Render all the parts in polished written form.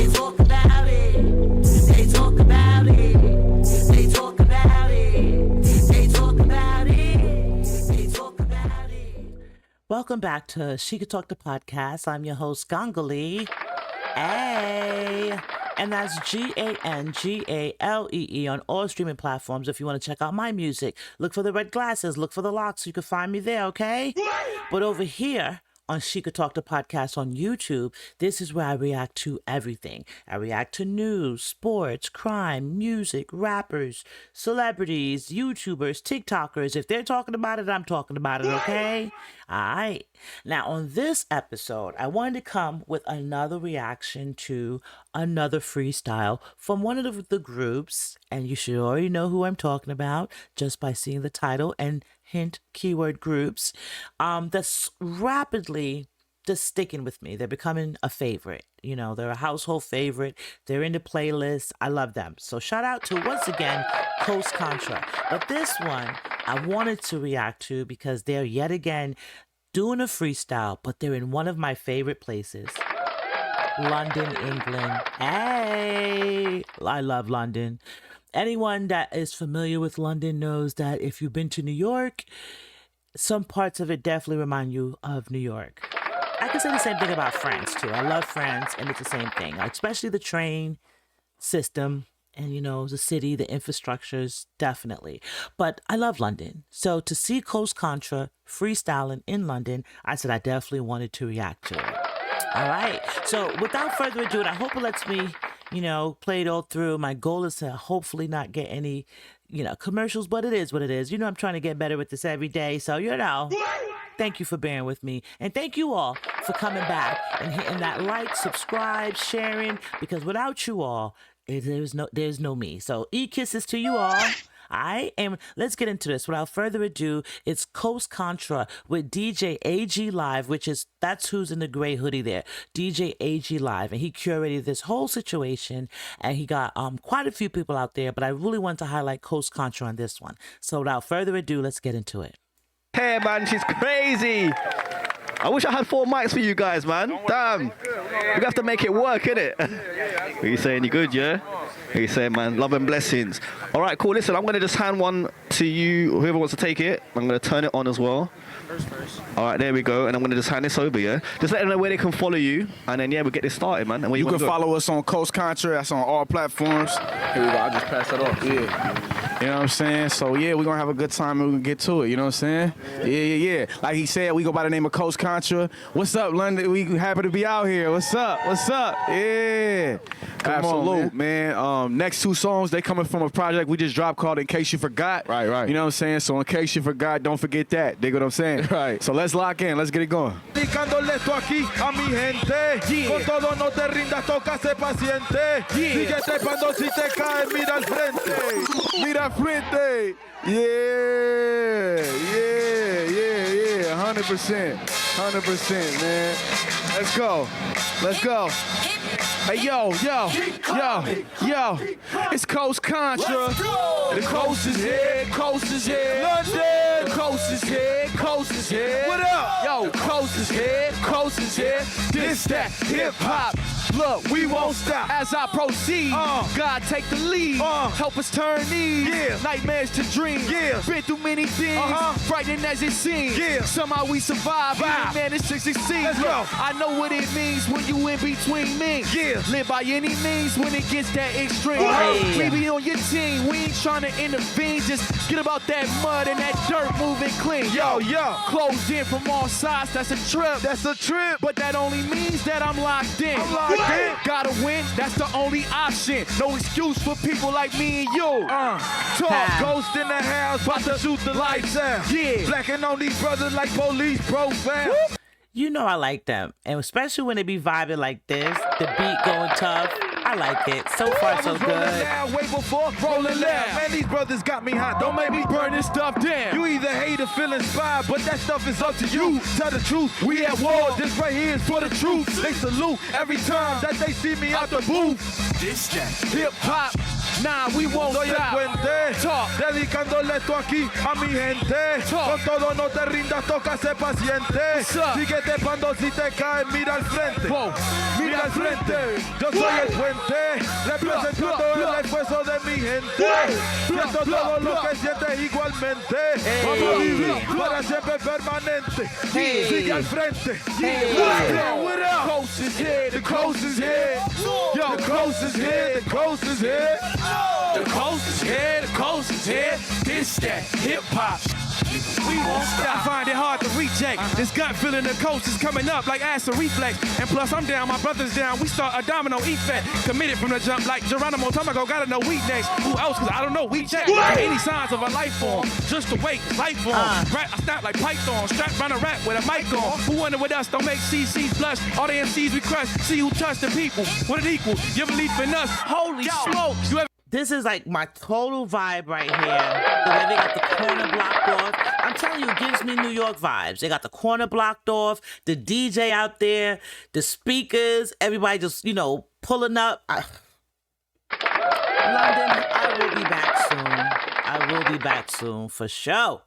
They talk about it. They talk about it. They talk about it. They talk about it. They talk about it. Welcome back to She Could Talk the Podcast. I'm your host, Gangalee. Hey. And that's Gangalee on all streaming platforms. If you want to check out my music, look for the red glasses, look for the locks, so you can find me there, okay? But over here on She Could Talk the Podcast on YouTube, this is where I react to everything. I react to news, sports, crime, music, rappers, celebrities, YouTubers, TikTokers. If they're talking about it, I'm talking about it, okay? All right. Now, on this episode, I wanted to come with another reaction to another freestyle from one of the groups, and you should already know who I'm talking about just by seeing the title and hint keyword groups. That's rapidly just sticking with me. They're becoming a favorite. You know, they're a household favorite. They're in the playlist. I love them. So shout out to, once again, Contra. But this one I wanted to react to because they're yet again doing a freestyle, but they're in one of my favorite places. London, England. Hey, I love London. Anyone that is familiar with London knows that if you've been to New York, some parts of it definitely remind you of New York. I can say the same thing about France too. I love France, and it's the same thing, especially the train system and, you know, the city, the infrastructures, definitely. But I love London. So to see Contra freestyling in London, I said I definitely wanted to react to it. All right. So without further ado, and I hope it lets me, you know, play it all through. My goal is to hopefully not get any, you know, commercials, but it is what it is. You know, I'm trying to get better with this every day. So, you know, thank you for bearing with me. And thank you all for coming back and hitting that like, subscribe, sharing, because without you all, there's no me. So kisses to you all. And let's get into this. Without further ado, it's Contra with DJ AG Live, that's who's in the gray hoodie there. DJ AG Live, and he curated this whole situation, and he got quite a few people out there, but I really want to highlight Contra on this one. So without further ado, let's get into it. Hey man, she's crazy. I wish I had 4 mics for you guys, man. Damn. We have to make it work, innit? What are you saying? You good, yeah? What are you saying, man? Love and blessings. All right, cool. Listen, I'm going to just hand one to you, whoever wants to take it. I'm going to turn it on as well. First. All right, there we go. And I'm going to just hand this over, yeah? Just let them know where they can follow you. And then, yeah, we'll get this started, man. And where you can follow us on Contra. That's on all platforms. Here we go. I'll just pass that off. Yeah. You know what I'm saying? So, yeah, we're going to have a good time and we're going to get to it. You know what I'm saying? Yeah. Like he said, we go by the name of Contra. What's up, London? We happy to be out here. What's up? Yeah. Absolute, man. Next 2 songs, they coming from a project we just dropped called In Case You Forgot. Right. You know what I'm saying? So in case you forgot, don't forget that. Dig what I'm saying? Right. So let's lock in. Let's get it going. Dedicándole esto aquí a mi gente. Con todo no te rindas, toca ser paciente. Sigue trepando si te caes, mira al frente. Mira al frente. Yeah. 100%, man. Let's go. Hey, yo. It's Contra. The coast is here. London. The coast is here. What up? Yo, coast is here. This, that, hip-hop. Look, we won't stop as I proceed. God take the lead. Help us turn these nightmares to dreams. Been through many things, frightening as it seems. Somehow we survive. We managed to succeed. Let's go. I know what it means when you in between me. Live by any means when it gets that extreme. We be on your team. We ain't trying to intervene. Just get about that mud and that dirt moving clean. Yo. Closed in from all sides. That's a trip. But that only means that I'm locked in. Gotta win, that's the only option. No excuse for people like me and you. Talk, ghost in the house, about to shoot the lights out. Blacking on these brothers like police profile. You know I like them, and especially when they be vibing like this, the beat going tough. I like it. So far, so good. Loud, way before rolling loud. Man, these brothers got me hot. Don't make me burn this stuff down. You either hate or feel inspired, but that stuff is up to you. Tell the truth, we at war. This right here is for the truth. They salute every time that they see me out the booth. This that hip hop. Nah, we won't stop. Talk. Dedicándole esto aquí a mi gente. Con todo no te rindas, toca ser paciente. Sigue trepando si te caes, mira al frente. Mira sigue al frente. Yo soy el puente, representando el esfuerzo de mi gente. Siento todo lo que sientes igualmente. Vamos a vivir para siempre permanente. Sigue al frente. The coast is here, the coast is here. Yo, the coast is here, the coast is here. The coast is here, the coast is here. This that hip hop. We won't stop. I find it hard to reject. This gut feeling the coast is coming up like acid reflex. And plus I'm down, my brother's down. We start a domino effect. Committed from the jump like Geronimo Tomago. Gotta know we next. Who else? Cause I don't know. We check. Any signs of a life form. Just to wait, life form. Rap, I snap like Python. Strapped round a rap with a mic on. Who wonder with us? Don't make CCs blush. All the MCs we crush. See who touch the people. What it equals. Your belief in us. Holy smokes. You ever This is like my total vibe right here. The way they got the corner blocked off. I'm telling you, it gives me New York vibes. They got the corner blocked off, the DJ out there, the speakers, everybody just, pulling up. London, I will be back soon. I will be back soon, for sure.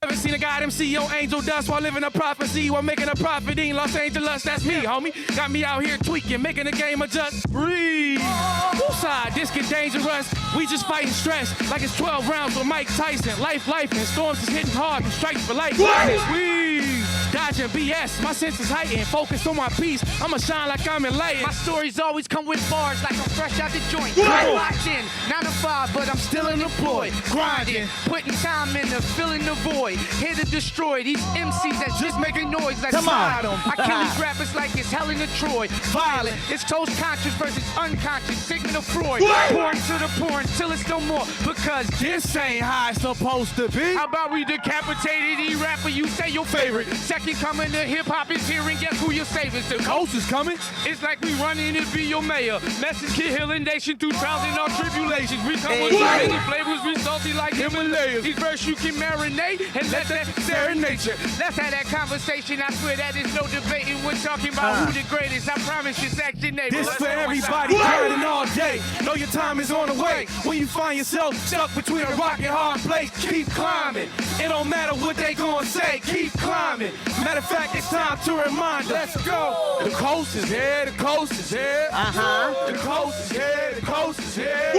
Ever seen a guy MC on angel dust while living a prophecy while making a profit in Los Angeles? That's me, homie. Got me out here tweaking, making the game adjust. Breathe. Wooside, this get dangerous. We just fighting stress like it's 12 rounds with Mike Tyson. Life, and storms is hitting hard and strikes for life. We dodging BS. My senses heightened, focused on my piece. I'ma shine like I'm enlightened. My stories always come with bars like I'm fresh out the joint. I'm locked in, 9 to 5, but I'm still unemployed. Grinding, putting time in to filling the void. Here to destroy these MCs that just making noise. Let's slide them. I kill these rappers like it's Helen of Troy. Violent, it's toast conscious versus unconscious. Sigmund of Freud. Pouring to the pouring till it's no more. Because This ain't how it's supposed to be. how about we decapitated E-rapper? You say your favorite. Second coming to hip-hop is here and guess who your savings? The Coast is coming. It's like we running to be your mayor. Message Kid Hilling Nation through trials and all tribulations. We come with so many flavors, we salty like Himalayas. These verses you can marinate and let that serenade you. Let's have that conversation. I swear that is no debating. We're talking about who the greatest. I promise you, Section 8. This for everybody grinding all day. Know your time is on the way. When you find yourself stuck between a rock and hard place, keep climbing. It don't matter what they gonna say, keep climbing. Matter of fact, it's time to remind us. Let's go. The coast is here, the coast is here. The coast is here, the coast is here.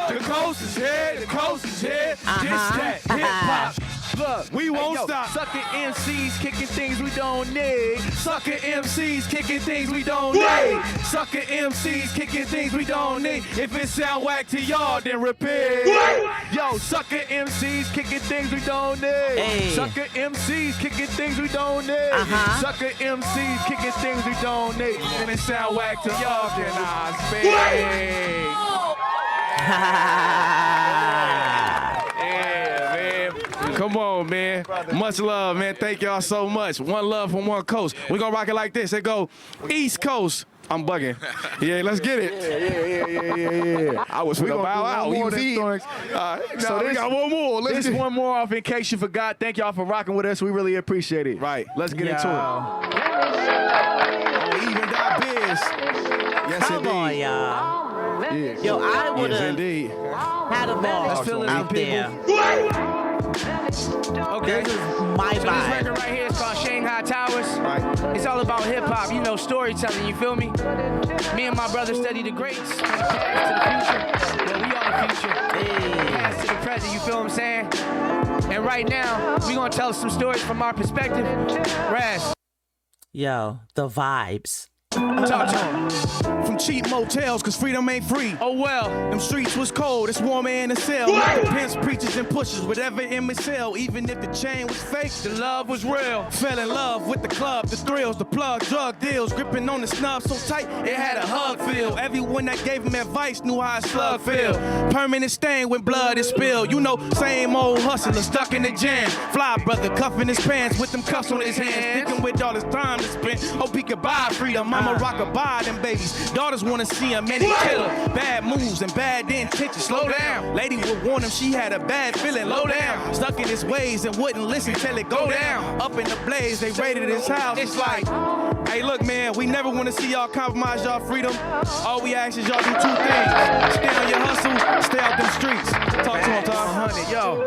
The coast is here, the coast is here. This that hip hop. Look, we won't stop. Sucker MCs kicking things we don't need. Sucker MCs kicking things we don't need. Sucker MCs kicking things we don't need. If it sound whack to y'all, then repeat. Yo, sucker MCs kicking things we don't need. Hey. Sucker MCs kicking things we don't need. Sucker MCs kicking things we don't need. If it sound whack to y'all, then I speak. Come on, man. Much love, man. Thank y'all so much. One love from one coast. We're going to rock it like this. It go East Coast. I'm bugging. Yeah, let's get it. Yeah. I was going to bow out. So we got one more. Let's This one more off in case you forgot. Thank y'all for rocking with us. We really appreciate it. Right. Let's get into it. Oh, even got biz. Yes, Come on, y'all. Yeah. Yo, I would Yes, have indeed. had a ball feel it, out people. there. Okay. This is my So this vibe. record right here is called Shanghai Towers. Right. It's all about hip hop, storytelling, you feel me? Me and my brother study the greats, from the past to the future. Yeah, we are the future. Past to the present, you feel what I'm saying? And right now, we gonna tell some stories from our perspective. Raz, Yo, the vibes. Talk to him. From cheap motels, cause freedom ain't free. oh well. Them streets was cold, it's warmer in the cell. Like the pimps, preachers, and pushers, whatever in my cell. Even if the chain was fake, The love was real. fell in love with the club, the thrills, the plug, drug deals. Gripping on the snub so tight, it had a hug feel. Everyone that gave him advice knew how a slug feel. Permanent stain when blood is spilled. Same old hustler stuck in the jam. Fly brother cuffing his pants with them cuffs on his hands. Thinking with all his time to spend, hope he could buy freedom. Mama rock a buy them babies. Daughters wanna see him and they kill her. Bad moves and bad intentions. Slow down. Lady would warn him she had a bad feeling. Low down. Stuck in his ways and wouldn't listen till it go down. Up in the blaze, they raided his house. It's like, hey, look, man, we never want to see y'all compromise y'all freedom. All we ask is y'all do two things. Stay on your hustle, stay out them streets. Talk to him, Tom. 100. Yo.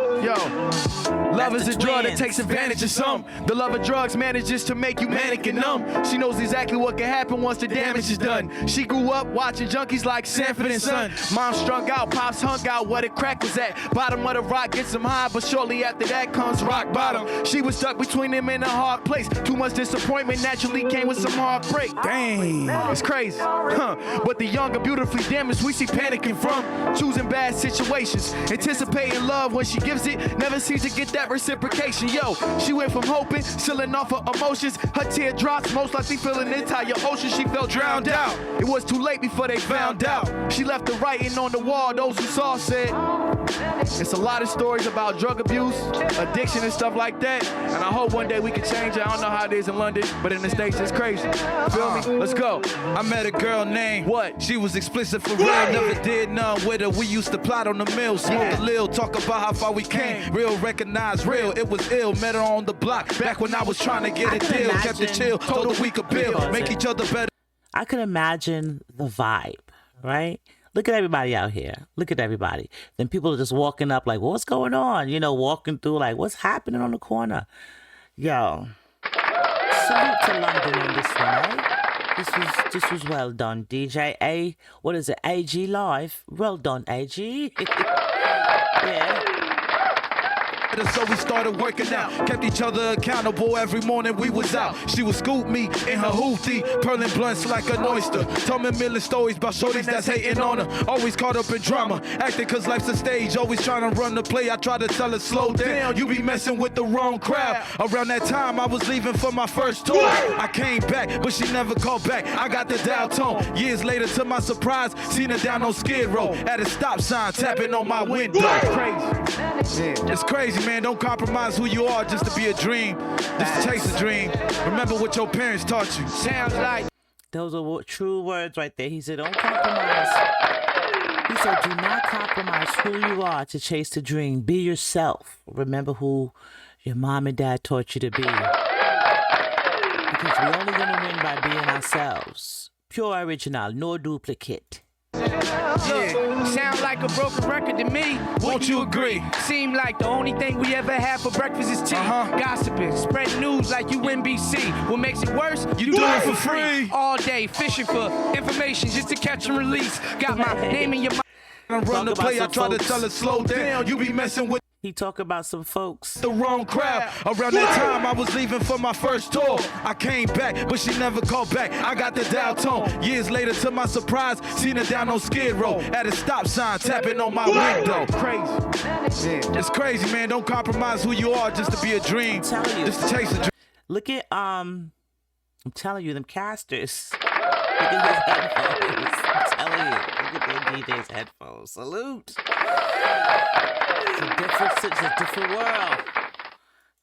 Love is a drug that twins. takes advantage of some. The love of drugs manages to make you manic and numb. She knows exactly what can happen once the damage is done. She grew up watching junkies like Sanford and Son. Mom strung out, pops hung out where the crack was at. Bottom of the rock gets him high, but shortly after that comes rock bottom. She was stuck between them in a hard place. Too much disappointment naturally came with some heartbreak. Dang, it's crazy. But the young are beautifully damaged. We see panicking from choosing bad situations. Anticipating love when she gives it, never seems to get that reciprocation. Yo, she went from hoping, sealing off her emotions. Her teardrops, most likely filling the entire ocean. She felt drowned out. It was too late before they found out. She left the writing on the wall. Those who saw said, it's a lot of stories about drug abuse, addiction, and stuff like that. And I hope one day we can change it. I don't know how it is in London, but in the States it's crazy. Feel me? Let's go. I met a girl named What? She was explicit for real, never did none with her. We used to plot on the mill, smoke a lil, talk about how far we came. Real, recognize real, it was ill. Met her on the block, back when I was trying to get a deal. Kept it chill, told her we could build, make each other better. I could imagine the vibe, right? Look at everybody out here. Look at everybody. Then people are just walking up like, what's going on? You know, walking through like, what's happening on the corner? Yo, salute to London on this one, eh? This was well done, DJ A. What is it? AG Live. Well done, AG. Yeah. So we started working out, kept each other accountable. Every morning we was out. She would scoop me in her hoopty, pearling blunts like an oyster. Told me a million stories about shorties that's hating on her. Always caught up in drama, acting cause life's a stage. Always trying to run the play. I try to tell her slow down. You be messing with the wrong crowd. Around that time I was leaving for my first tour. I came back, but she never called back. I got the dial tone. Years later, to my surprise, seen her down on Skid Row at a stop sign, tapping on my window. Crazy. It's crazy, man. Don't compromise who you are just to be a dream, just to chase a dream. Remember what your parents taught you. Sounds like Those are true words right there. He said, don't compromise. He said, do not compromise who you are to chase the dream. Be yourself. Remember who your mom and dad taught you to be. Because we're only going to win by being ourselves. Pure original, no duplicate. Look, sound like a broken record to me. Won't you agree? Seem like the only thing we ever have for breakfast is tea. Gossiping, spreading news like you NBC. What makes it worse? You do it for free. All day, fishing for information just to catch and release. Got my name in your mouth. I run the Talk play, I about try some to folks. tell her slow down. You be messing with He talk about some folks. the wrong crowd. Around that time I was leaving for my first tour. I came back, but she never called back. I got the dial tone. Years later, to my surprise, seen her down on Skid Row at a stop sign, tapping on my window. Crazy. It's crazy, man. Don't compromise who you are just to be a dream, I'm telling you. just to chase a dream. Look at, I'm telling you, them casters. Look at his headphones. I'm telling you. Look at the DJ's headphones. Salute. It's a different world.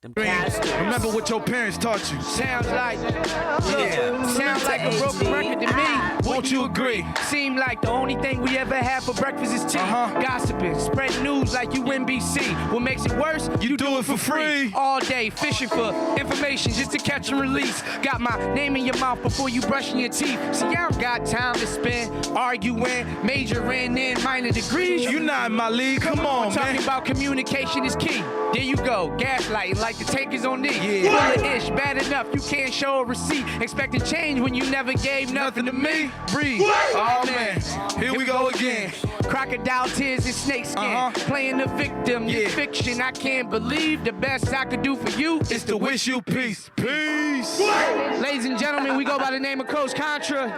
Them casters. Remember what your parents taught you. Sounds like, Yeah. sounds like a broken record to me. Won't you agree? Seem like the only thing we ever have for breakfast is tea. Gossiping, spreading news like you NBC. What makes it worse? You do it for free. All day, fishing for information just to catch and release. Got my name in your mouth before you brushing your teeth. See, I don't got time to spend arguing, majoring in minor degrees. You not in my league. Come on, Talking man. about communication is key. There you go, gaslighting like the takers on knee. Yeah. Full of ish, bad enough, you can't show a receipt. Expecting change when you never gave nothing to me. Breathe. Oh, man. Here we go again. Crocodile tears and snake skin. Playing the victim, Yeah. it's fiction. I can't believe the best I could do for you It's to wish you peace. Peace. Ladies and gentlemen, we go by the name of Coach Contra.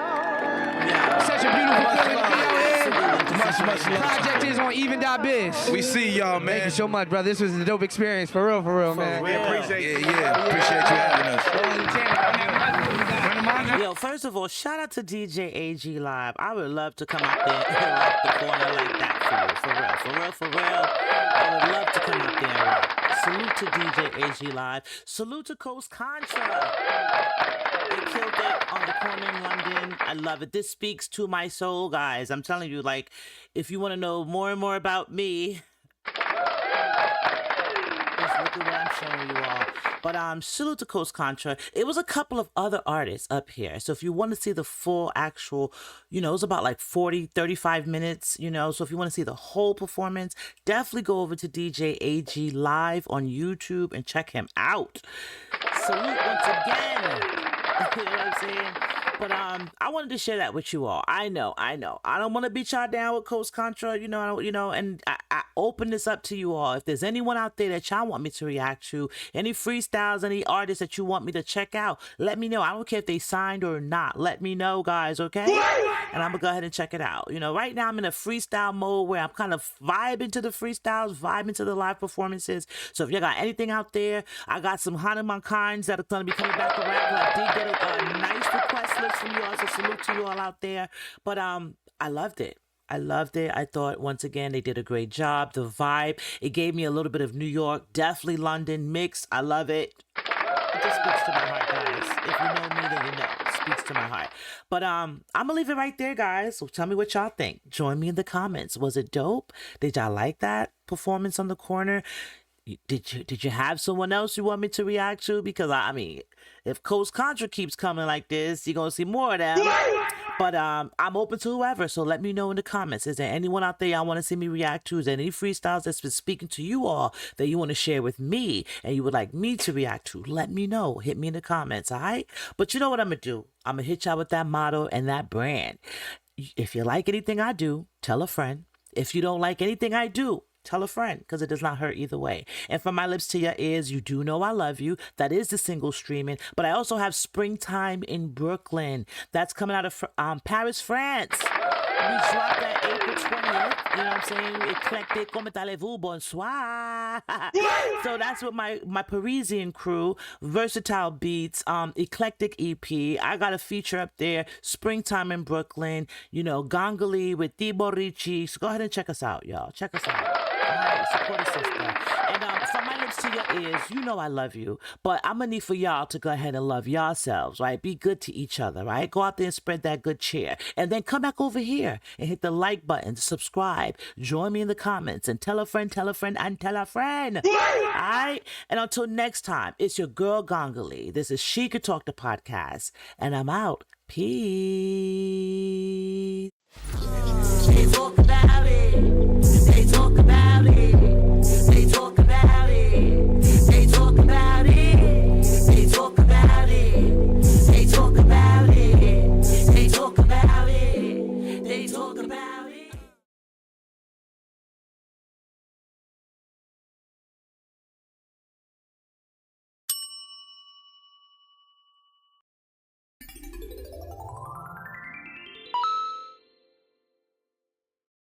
Such a beautiful feeling to be out here. Much love. Project is on even.biz. We see y'all, Thank man. you so much, brother. This was a dope experience, for real, man. We appreciate it. Yeah. Appreciate you having us. Yo, first of all, shout out to DJ AG Live. I would love to come out there and rock the corner like that for you. For real. I would love to come out there and rock. Salute to DJ AG Live. Salute to Coast Contra. They killed it on the corner in London. I love it. This speaks to my soul, guys. I'm telling you, like, if you want to know more and more about me, just look at what I'm showing you all. But salute to Coast Contra. It was a couple of other artists up here. So if you want to see the full actual, it was about like 40, 35 minutes, So if you want to see the whole performance, definitely go over to DJ AG Live on YouTube and check him out. Salute once again. You know what I'm saying? But I wanted to share that with you all. I know. I don't want to beat y'all down with Coast Contra, and I open this up to you all. If there's anyone out there that y'all want me to react to, any freestyles, any artists that you want me to check out, let me know. I don't care if they signed or not. Let me know, guys, okay? And I'm going to go ahead and check it out. Right now I'm in a freestyle mode where I'm kind of vibing to the freestyles, vibing to the live performances. So if you got anything out there, I got some Hanuman kinds that are going to be coming back around. I did get a nice request list from you all, so salute to you all out there. But I loved it. I thought, once again, they did a great job. The vibe, it gave me a little bit of New York, definitely London mix. I love it. It just speaks to my heart, guys. If you know me, then you know. It speaks to my heart. But I'm going to leave it right there, guys. So tell me what y'all think. Join me in the comments. Was it dope? Did y'all like that performance on the corner? Did you have someone else you want me to react to? Because if Coast Contra keeps coming like this, you're gonna see more of them. But I'm open to whoever, so let me know in the comments. Is there anyone out there y'all want to see me react to? Is there any freestyles that's been speaking to you all that you want to share with me and you would like me to react to? Let me know. Hit me in the comments, all right? But you know what I'm gonna do? I'm gonna hit y'all with that motto and that brand. If you like anything I do, tell a friend. If you don't like anything I do, tell a friend, because it does not hurt either way. And from my lips to your ears, you do know I love you. That is the single streaming. But I also have Springtime in Brooklyn. That's coming out of Paris, France. We dropped that April 20th. You know what I'm saying? Eclectic, comment allez-vous, bonsoir. So that's with my Parisian crew, Versatile Beats, Eclectic EP. I got a feature up there, Springtime in Brooklyn, Gangali with Thibaut Ricci. So go ahead and check us out, y'all. Check us out. Alright, support a sister. And from my lips to your ears, you know I love you. But I'm gonna need for y'all to go ahead and love yourselves, right? Be good to each other, right? Go out there and spread that good cheer. And then come back over here and hit the like button, subscribe, join me in the comments, and tell a friend, and tell a friend. Alright? And until next time, it's your girl Gangali. This is She Could Talk the Podcast. And I'm out. Peace. They talk about it. They talk about it. They talk